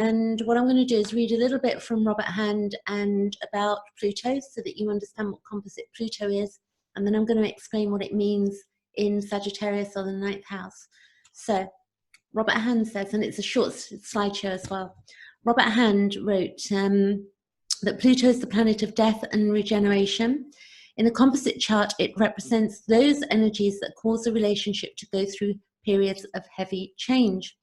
And what I'm going to do is read a little bit from Robert Hand and about Pluto so that you understand what composite Pluto is. And then I'm going to explain what it means in Sagittarius or the 9th house. So Robert Hand says, and it's a short slideshow as well. Robert Hand wrote that Pluto is the planet of death and regeneration. In the composite chart, it represents those energies that cause a relationship to go through periods of heavy change.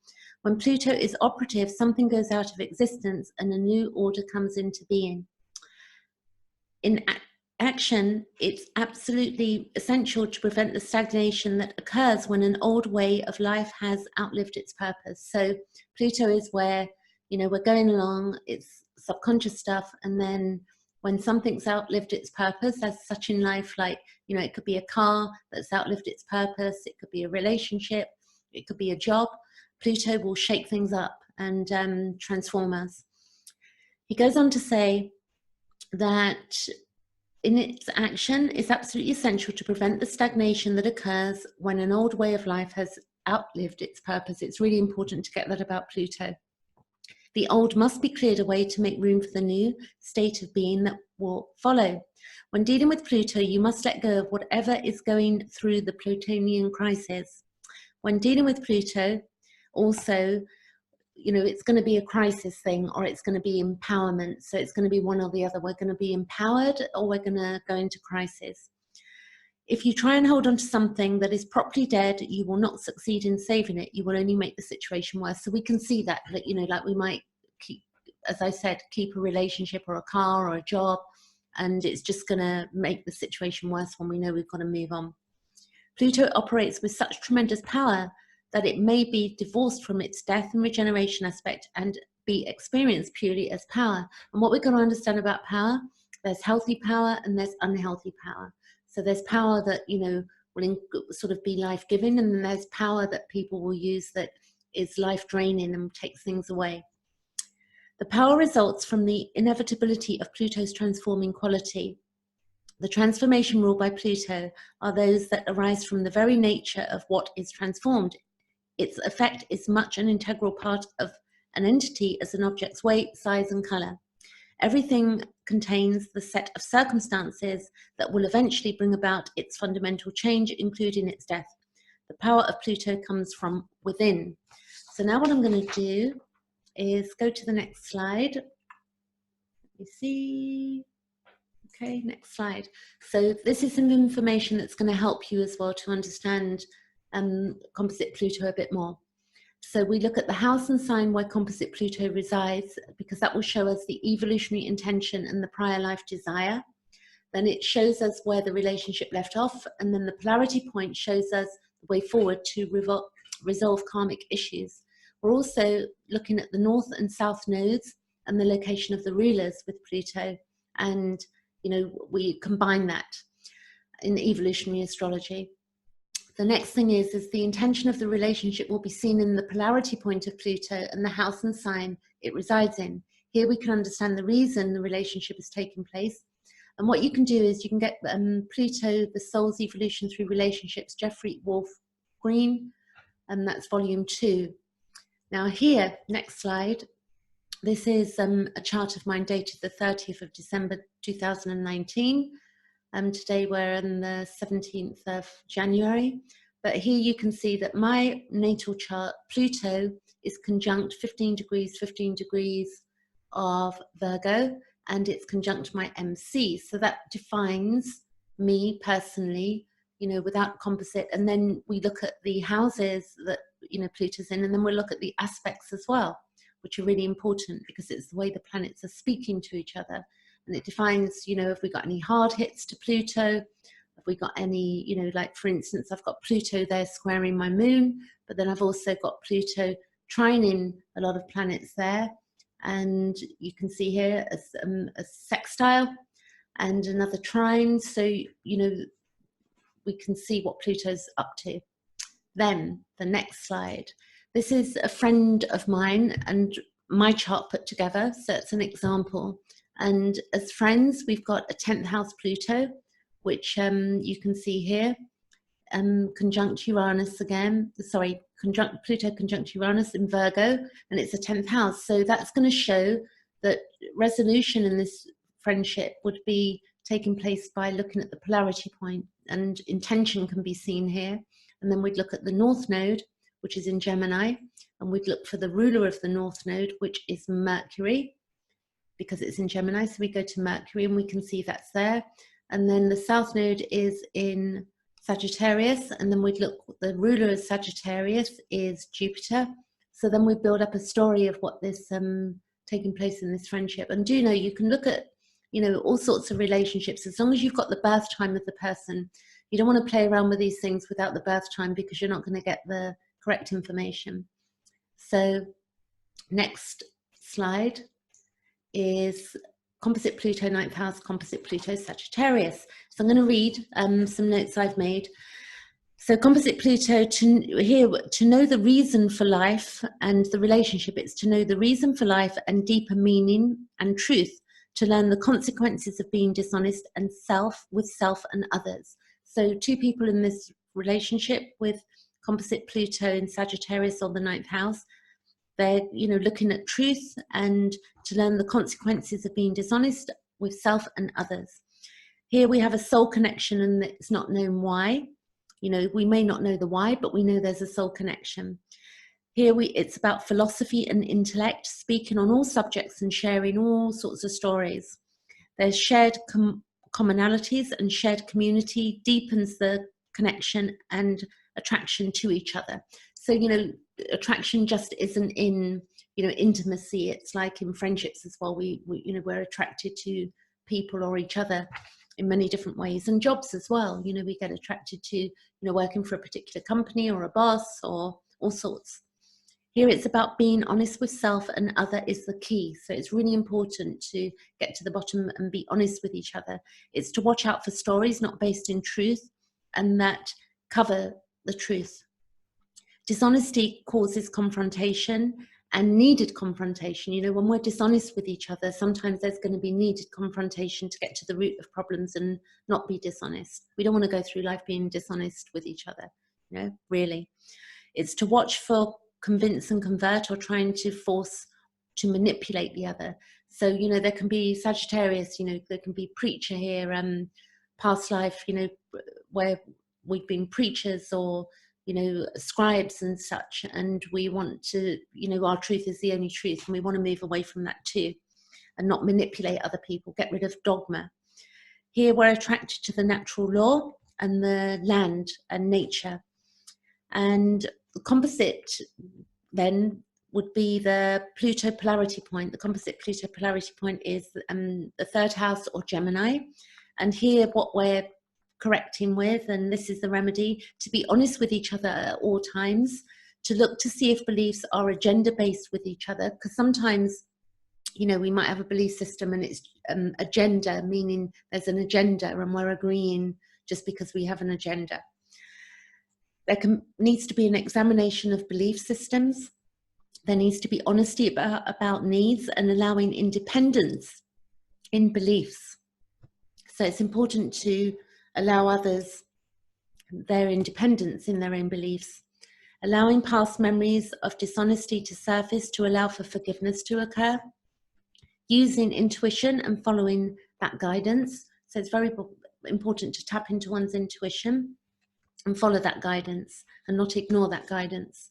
When Pluto is operative, something goes out of existence and a new order comes into being. In action, it's absolutely essential to prevent the stagnation that occurs when an old way of life has outlived its purpose. So Pluto is where, you know, we're going along, it's subconscious stuff, and then when something's outlived its purpose, as such in life, like, you know, it could be a car that's outlived its purpose, it could be a relationship, it could be a job, Pluto will shake things up and transform us. He goes on to say that in its action, it's absolutely essential to prevent the stagnation that occurs when an old way of life has outlived its purpose. It's really important to get that about Pluto. The old must be cleared away to make room for the new state of being that will follow. When dealing with Pluto, you must let go of whatever is going through the Plutonian crisis. When dealing with Pluto, also, you know, it's going to be a crisis thing or it's going to be empowerment. So it's going to be one or the other. We're going to be empowered or we're going to go into crisis. If you try and hold on to something that is properly dead, you will not succeed in saving it. You will only make the situation worse. So we can see that, you know, like we might keep, as I said, keep a relationship or a car or a job, and it's just going to make the situation worse when we know we've got to move on. Pluto operates with such tremendous power that it may be divorced from its death and regeneration aspect and be experienced purely as power. And what we're going to understand about power, there's healthy power and there's unhealthy power. So there's power that, you know, will sort of be life-giving, and then there's power that people will use that is life-draining and takes things away. The power results from the inevitability of Pluto's transforming quality. The transformation ruled by Pluto are those that arise from the very nature of what is transformed. Its effect is much an integral part of an entity as an object's weight, size, and color. Everything contains the set of circumstances that will eventually bring about its fundamental change, including its death. The power of Pluto comes from within. So now what I'm going to do is go to the next slide. Let me see. Okay, next slide. So this is some information that's going to help you as well to understand composite Pluto a bit more. So we look at the house and sign where composite Pluto resides, because that will show us the evolutionary intention and the prior life desire. Then it shows us where the relationship left off, and then the polarity point shows us the way forward to resolve karmic issues. We're also looking at the north and south nodes and the location of the rulers with Pluto, and you know, we combine that in evolutionary astrology. The next thing is the intention of the relationship will be seen in the polarity point of Pluto and the house and sign it resides in. Here we can understand the reason the relationship is taking place. And what you can do is you can get Pluto, the Soul's Evolution Through Relationships, Jeffrey Wolf Green, and that's volume 2. Now here, next slide, this is a chart of mine dated the 30th of December 2019. Today we're on the 17th of January, but here you can see that my natal chart, Pluto, is conjunct 15 degrees of Virgo, and it's conjunct my MC. So that defines me personally, you know, without composite. And then we look at the houses that, you know, Pluto's in, and then we'll look at the aspects as well, which are really important because it's the way the planets are speaking to each other. And it defines, you know, if we got any hard hits to Pluto, if we got any, you know, like for instance, I've got Pluto there squaring my moon, but then I've also got Pluto trining a lot of planets there. And you can see here a sextile and another trine. So, you know, we can see what Pluto's up to. Then the next slide. This is a friend of mine and my chart put together. So it's an example. And as friends, we've got a 10th house Pluto, which you can see here, conjunct Uranus again, sorry, Pluto conjunct Uranus in Virgo, and it's a 10th house. So that's going to show that resolution in this friendship would be taking place by looking at the polarity point, and intention can be seen here. And then we'd look at the North Node, which is in Gemini, and we'd look for the ruler of the North Node, which is Mercury, because it's in Gemini. So we go to Mercury and we can see that's there. And then the South Node is in Sagittarius, and then we'd look, the ruler of Sagittarius is Jupiter. So then we build up a story of what this taking place in this friendship. And do know, you can look at, you know, all sorts of relationships, as long as you've got the birth time of the person. You don't want to play around with these things without the birth time, because you're not going to get the correct information. So next slide is Composite Pluto 9th house, Composite Pluto Sagittarius. So I'm going to read some notes I've made. So Composite Pluto, to know the reason for life and the relationship, it's to know the reason for life and deeper meaning and truth, to learn the consequences of being dishonest and with self and others. So two people in this relationship with Composite Pluto in Sagittarius or the 9th house, they're, you know, looking at truth and to learn the consequences of being dishonest with self and others. Here we have a soul connection, and it's not known why. You know, we may not know the why, but we know there's a soul connection. Here it's about philosophy and intellect, speaking on all subjects and sharing all sorts of stories. There's shared commonalities, and shared community deepens the connection and attraction to each other. So, you know, attraction just isn't in, you know, intimacy. It's like in friendships as well. We you know, we're attracted to people or each other in many different ways, and jobs as well. You know, we get attracted to, you know, working for a particular company or a boss or all sorts. Here it's about being honest with self and other is the key. So it's really important to get to the bottom and be honest with each other. It's to watch out for stories not based in truth and that cover the truth. Dishonesty causes confrontation, and needed confrontation. You know, when we're dishonest with each other, sometimes there's going to be needed confrontation to get to the root of problems and not be dishonest. We don't want to go through life being dishonest with each other, you know, really. It's to watch for convince and convert, or trying to force to manipulate the other. So, you know, there can be Sagittarius, you know, there can be preacher here, past life, you know, where we've been preachers or, you know, scribes and such, and we want to, you know, our truth is the only truth, and we want to move away from that too and not manipulate other people, get rid of dogma. Here we're attracted to the natural law and the land and nature. And the composite then would be the Pluto polarity point. The composite Pluto polarity point is the 3rd house or Gemini. And here what we're correcting with, and this is the remedy, to be honest with each other at all times, to look to see if beliefs are agenda-based with each other, because sometimes, you know, we might have a belief system and it's agenda, meaning there's an agenda and we're agreeing just because we have an agenda. There needs to be an examination of belief systems. There needs to be honesty about needs and allowing independence in beliefs. So it's important to allow others their independence in their own beliefs, allowing past memories of dishonesty to surface to allow for forgiveness to occur, using intuition and following that guidance. So it's very important to tap into one's intuition and follow that guidance and not ignore that guidance.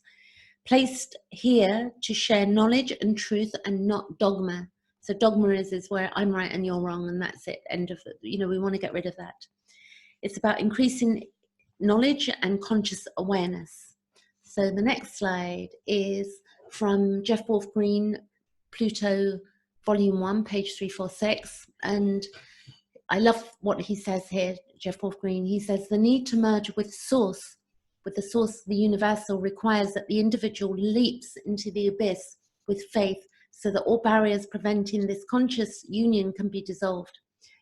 Placed here to share knowledge and truth and not dogma. So dogma is where I'm right and you're wrong and that's it, end of it. You know, we want to get rid of that. It's about increasing knowledge and conscious awareness. So the next slide is from Jeff Wolf Green, Pluto, Volume 1, page 346. And I love what he says here, Jeff Wolf Green. He says, the need to merge with source, with the source, the universal, requires that the individual leaps into the abyss with faith so that all barriers preventing this conscious union can be dissolved.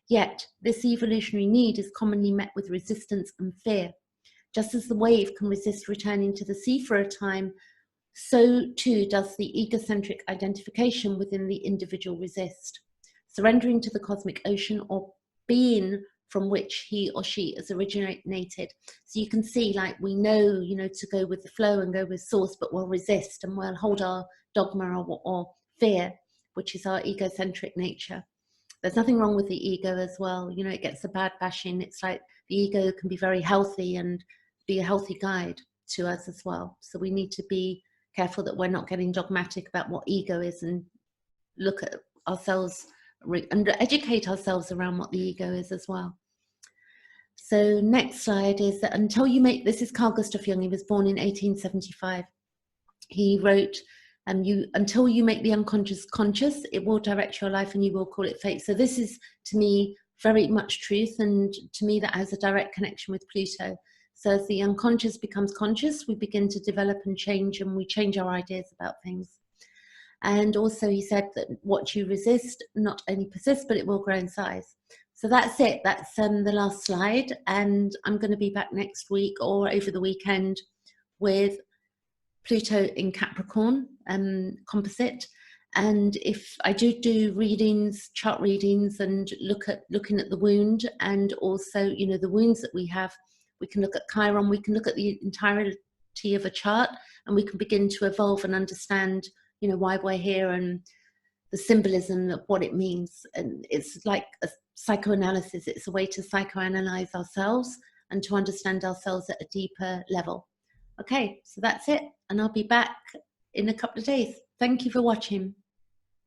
Yet, this evolutionary need is commonly met with resistance and fear. Just as the wave can resist returning to the sea for a time, so too does the egocentric identification within the individual resist. Surrendering to the cosmic ocean or being from which he or she has originated. So you can see, like, we know, you know, to go with the flow and go with source, but we'll resist and we'll hold our dogma or fear, which is our egocentric nature. There's nothing wrong with the ego as well. You know, it gets a bad bashing. It's like the ego can be very healthy and be a healthy guide to us as well. So we need to be careful that we're not getting dogmatic about what ego is, and look at ourselves and educate ourselves around what the ego is as well. So next slide is that until you make, this is Carl Gustav Jung, he was born in 1875. He wrote, until you make the unconscious conscious, it will direct your life and you will call it fate. So this is, to me, very much truth, and to me that has a direct connection with Pluto. So as the unconscious becomes conscious, we begin to develop and change, and we change our ideas about things. And also he said that what you resist not only persists, but it will grow in size. So that's it. That's the last slide. And I'm going to be back next week or over the weekend with Pluto in Capricorn, Composite. And if I do readings, chart readings, and looking at the wound, and also, you know, the wounds that we have, we can look at Chiron, we can look at the entirety of a chart, and we can begin to evolve and understand, you know, why we're here and the symbolism of what it means. And it's like a psychoanalysis. It's a way to psychoanalyze ourselves and to understand ourselves at a deeper level. Okay, so that's it. And I'll be back in a couple of days. Thank you for watching.